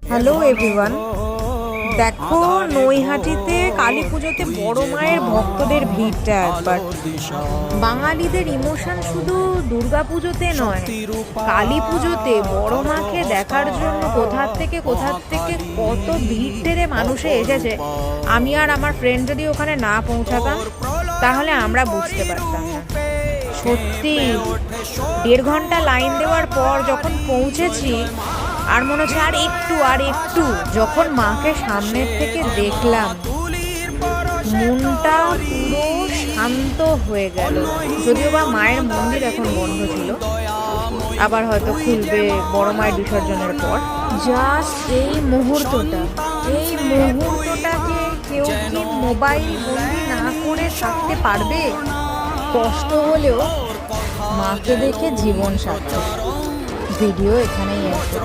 Hello everyone, দেখো নৈহাটিতে কালী পুজোতে বড় মায়ের ভক্তদের ভিড়টা একবার। বাঙালিদের ইমোশন শুধু দুর্গা পুজোতে নয়, কালী পুজোতে বড় মাকে দেখার জন্য কোথার থেকে কত ভিড় টেরে মানুষে এসেছে। আমি আর আমার ফ্রেন্ড যদি ওখানে না পৌঁছাতাম তাহলে আমরা বুঝতে পারতাম না। সত্যি 1.5 ঘন্টা লাইন দেওয়ার পর যখন পৌঁছেছি আর মনে হচ্ছে আর একটু যখন মাকে সামনের থেকে দেখলাম, মনটা পুরো শান্ত হয়ে গেল। যদিও বা মায়ের মন্দির এখন বন্ধ ছিল, আবার হয়তো খুলবে বড় মায়ের বিসর্জনের পর। জাস্ট এই মুহূর্তটাকে কেউ কি মোবাইল বন্দি না করে থাকতে পারবে? কষ্ট হলেও মাকে দেখে জীবন সার্থক। ভিডিও এখানেই আছে।